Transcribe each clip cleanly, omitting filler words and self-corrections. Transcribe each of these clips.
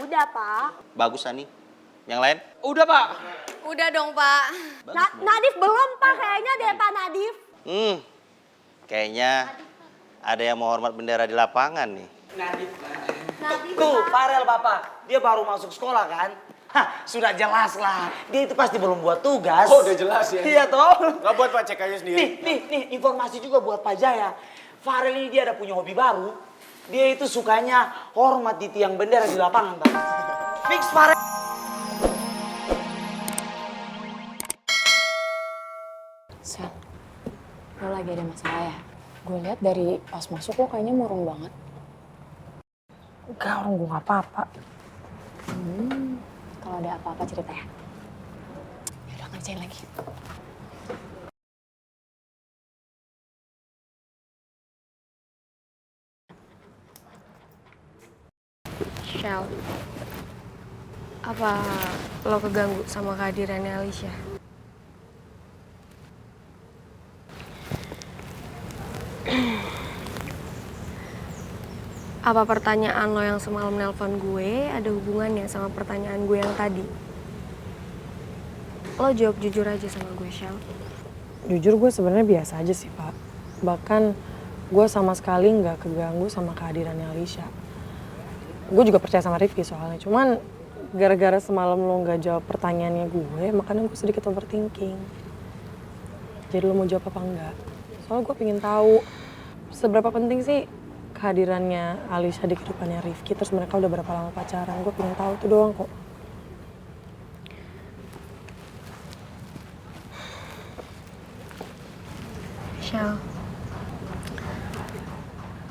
Udah, Pak. Bagus, Ani. Yang lain? Udah, Pak. Udah dong, Pak. Nadif belum, Pak. Kayaknya deh, Pak Nadif. Kayaknya ada yang mau hormat bendera di lapangan nih. Nadif, Tuh, Pak. Farel Bapak, dia baru masuk sekolah kan? Hah, sudah jelas lah. Dia itu pasti belum buat tugas. Oh, udah jelas ya. Iya toh? Gak buat Pak, cek aja sendiri. Nih, informasi juga buat Pak Jaya. Farel ini dia ada punya hobi baru. Dia itu sukanya hormat di tiang bendera di lapangan, Pak. Fix Farel. Sel, lo lagi ada masalah ya? Gue lihat dari pas masuk lo kayaknya murung banget. Enggak, orang gue gak apa-apa. Kalau ada apa-apa cerita ya. Yaudah, ngerjain lagi. Shell, apa lo keganggu sama kehadirannya Alicia? Apa pertanyaan lo yang semalam nelpon gue ada hubungannya sama pertanyaan gue yang tadi? Lo jawab jujur aja sama gue, Shell. Jujur gue sebenarnya biasa aja sih, Pak. Bahkan gue sama sekali nggak keganggu sama kehadirannya Alicia. Gue juga percaya sama Rifki soalnya. Cuman gara-gara semalam lo nggak jawab pertanyaannya gue, makanya gue sedikit overthinking. Jadi lo mau jawab apa enggak? Soalnya gue pengen tahu seberapa penting sih kehadirannya Alicia di kehidupannya Rifki. Terus mereka udah berapa lama pacaran. Gue pengen tahu itu doang kok. Shell,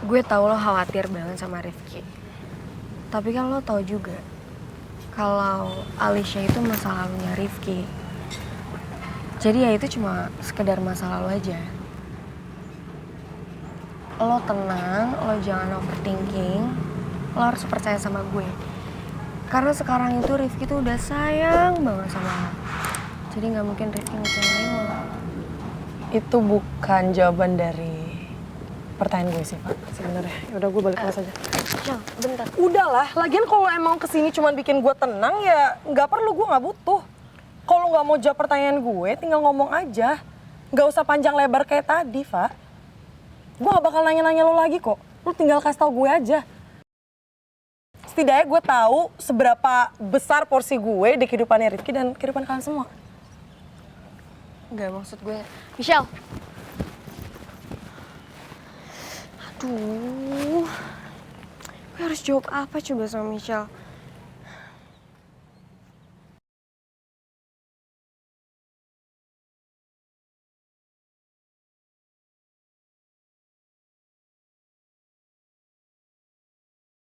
gue tahu lo khawatir banget sama Rifki. Tapi kan lo tahu juga kalau Alicia itu masa lalunya Rifki. Jadi ya itu cuma sekedar masa lalu aja. Lo tenang, lo jangan overthinking. Lo harus percaya sama gue. Karena sekarang itu Rifki tuh udah sayang banget sama lo. Jadi gak mungkin Rifki ngecewain lo. Itu bukan jawaban dari pertanyaan gue sih, Pak. Sebenarnya. Yaudah gue balik kelas aja. Shell, bentar. Udahlah, lagian kalau emang kesini cuma bikin gue tenang ya nggak perlu, gue nggak butuh. Kalau nggak mau jawab pertanyaan gue, tinggal ngomong aja. Nggak usah panjang lebar kayak tadi, Pak. Gue gak bakal nanya-nanya lo lagi kok. Lo tinggal kasih tau gue aja. Setidaknya gue tahu seberapa besar porsi gue di kehidupannya Rifki dan kehidupan kalian semua. Enggak, maksud gue... Michelle! Aduh... Gue harus jawab apa coba sama Michelle?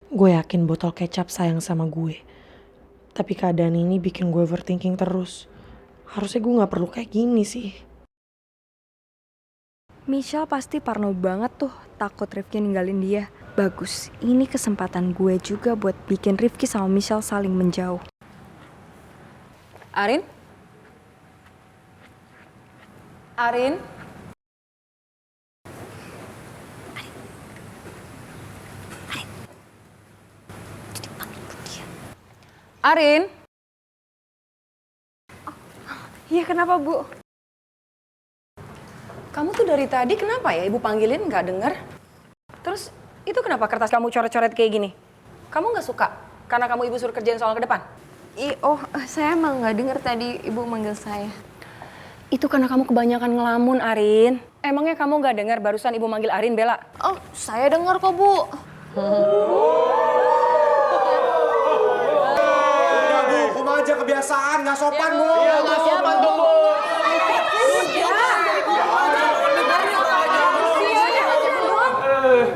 Gue yakin botol kecap sayang sama gue. Tapi keadaan ini bikin gue overthinking terus. Harusnya gue gak perlu kayak gini sih. Michelle pasti parno banget tuh takut Rifki ninggalin dia. Bagus, ini kesempatan gue juga buat bikin Rifki sama Michelle saling menjauh. Arin? Arin? Arin? Iya, kenapa, Bu? Kamu tuh dari tadi kenapa ya ibu panggilin nggak denger? Terus itu kenapa kertas kamu coret-coret kayak gini? Kamu nggak suka karena kamu ibu suruh kerjain soal ke depan? Saya emang nggak denger tadi ibu manggil saya. Itu karena kamu kebanyakan ngelamun, Arin. Emangnya kamu nggak dengar barusan ibu manggil Arin, Bella? Oh, saya denger kok, Bu. Hukum aja kebiasaan, nggak sopan, Bu. Iya, nggak sopan tuh, Bu.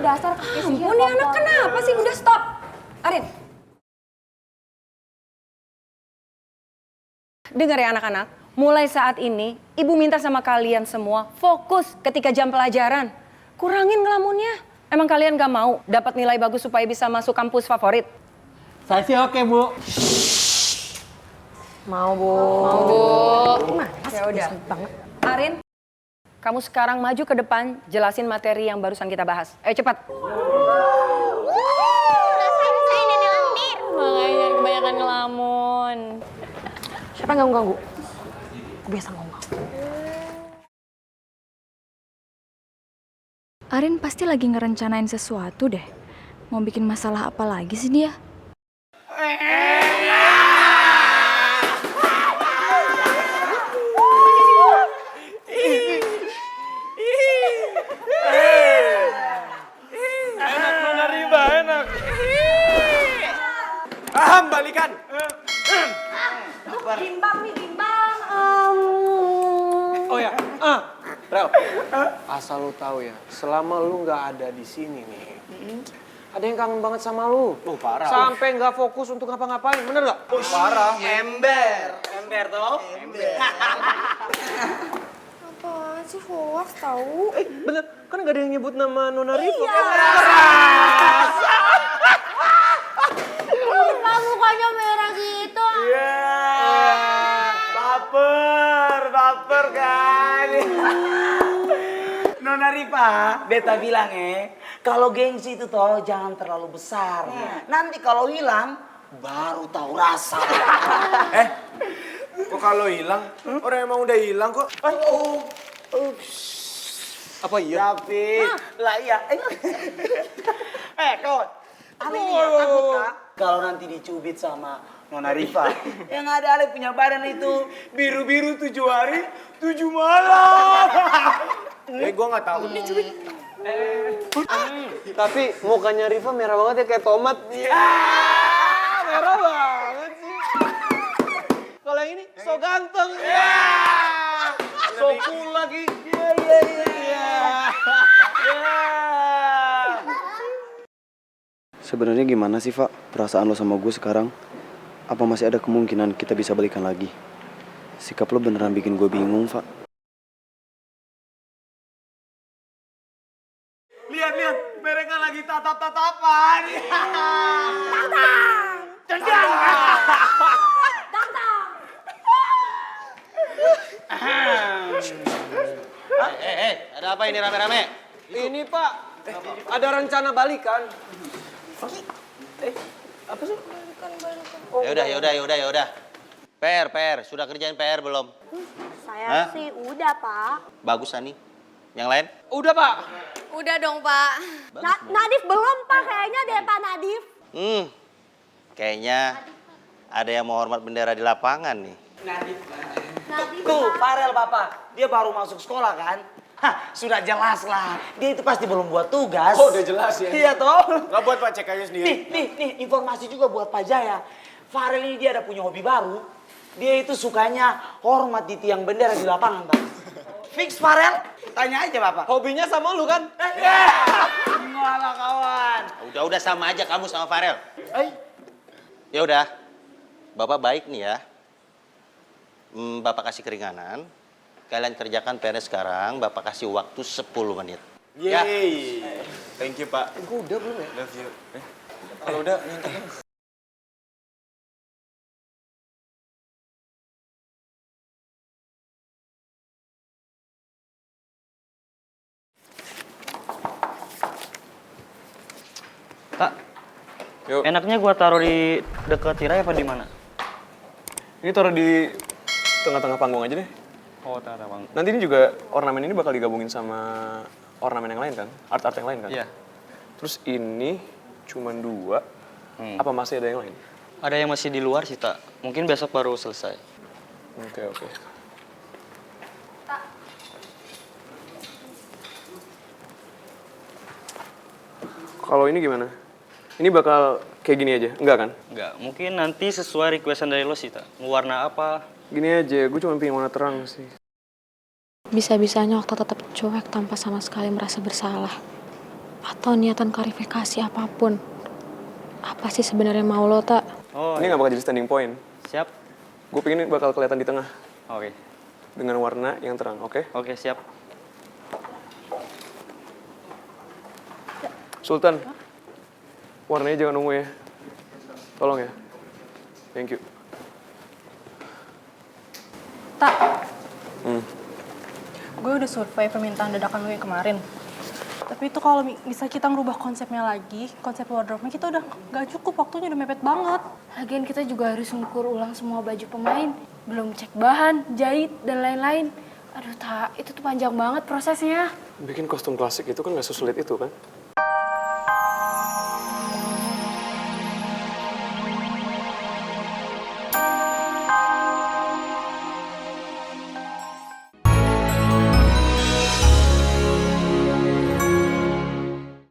Dasar Ampun, nih anak kenapa sih? Udah stop. Arin. Dengar ya anak-anak, mulai saat ini ibu minta sama kalian semua fokus ketika jam pelajaran. Kurangin ngelamunnya. Emang kalian gak mau dapat nilai bagus supaya bisa masuk kampus favorit? Saya sih oke, Bu. Mau, Bu. Mau, Bu. Gimana sih? Ya udah. Arin, kamu sekarang maju ke depan jelasin materi yang barusan kita bahas. Ayo cepat. Makanya ampun. Siapa yang ganggu-ganggu? Gue biasa ngomong. Arin pasti lagi ngerencanain sesuatu deh. Mau bikin masalah apa lagi sih dia? Balikan. Bimbang nih, bimbang. Oh ya, Rel, asal lu tahu ya, selama lu nggak ada di sini nih, ada yang kangen banget sama lu. Oh, parah. Sampai nggak fokus untuk ngapa-ngapain, bener nggak? Oh, parah. Ember toh? Apaan sih hoax tahu? Bener, kan nggak ada yang nyebut nama Nona Riva. Kenapa mukanya merah gitu? Baper kan? Nona Riva, beta bilang kalau gengsi itu toh jangan terlalu besar. Nanti kalau hilang, baru tahu rasa. Kok kalau hilang? Orang emang udah hilang kok. Apa iya? Tapi, lah iya. Kawan. Ale lihat takut kak? Kalau nanti dicubit sama Nona Riva. Yang ada Ale punya badan itu biru-biru 7 hari, 7 malam. Gue nggak tahu. Tapi mukanya Riva merah banget ya, kayak tomat. Merah banget sih. Kalau yang ini, so ganteng. So cool lagi. Sebenarnya gimana sih, Pak? Perasaan lo sama gue sekarang? Apa masih ada kemungkinan kita bisa balikan lagi? Sikap lo beneran bikin gue bingung, Pak. Lihat, mereka lagi tatap-tatapan. Ada apa ini rame-rame? Ini Pak, ada rencana balikan. Apa sih? Yaudah. PR, sudah kerjain PR belum? Saya sih udah, Pak. Bagus, Ani. Yang lain? Udah Pak. Udah dong, Pak. Nadif belum, Pak. Kayaknya deh, Pak Nadif. Kayaknya ada yang mau hormat bendera di lapangan nih. Nadif, Tuh, Pak. Farel Bapak, dia baru masuk sekolah kan? Hah, sudah jelas lah. Dia itu pasti belum buat tugas. Oh, udah jelas ya. Iya toh? Nggak buat Pak, cek aja sendiri. Nih, informasi juga buat Pak Jaya. Farel ini dia ada punya hobi baru. Dia itu sukanya hormat di tiang bendera di lapangan, Pak. Fix Farel? Tanya aja Bapak. Hobinya sama lu kan? Enggak lah kawan. Udah sama aja kamu sama Farel. Ya udah, Bapak baik nih ya. Bapak kasih keringanan. Kalian kerjakan PR sekarang, Bapak kasih waktu 10 menit. Yeay. Thank you, Pak. Gue udah belum ya? Love you. Kalau udah, nyontek. Tak, Yuk. enaknya gua taruh di dekat tirai apa di mana? Ini taruh di tengah-tengah panggung aja deh. Oh, taruh bang. Nanti ini juga ornamen ini bakal digabungin sama ornamen yang lain kan? Art-art yang lain kan? Iya. Terus ini cuman 2. Apa masih ada yang lain? Ada yang masih di luar sih, Tak. Mungkin besok baru selesai. Oke. Kalau ini gimana? Ini bakal kayak gini aja? Enggak kan? Enggak, mungkin nanti sesuai requestan dari lo sih, Tak. Mau warna apa? Gini aja, gue cuma pengen warna terang sih. Bisa-bisanya waktu tetap cuek tanpa sama sekali merasa bersalah. Atau niatan klarifikasi apapun. Apa sih sebenarnya mau lo, Tak? Oh, Ini nggak bakal jadi standing point. siap. Gue pengen ini bakal kelihatan di tengah. Oke. Dengan warna yang terang, oke? Oke, siap. Sultan, warnanya jangan ungu ya. Tolong ya. Thank you. Tak, gue udah survei permintaan dadakan lu yang kemarin. Tapi itu kalau bisa kita ngerubah konsepnya lagi, konsep wardrobe-nya kita udah nggak cukup, waktunya udah mepet banget. Lagian kita juga harus ngukur ulang semua baju pemain. Belum cek bahan, jahit, dan lain-lain. Aduh, Tak, itu tuh panjang banget prosesnya. Bikin kostum klasik itu kan nggak sesulit itu kan?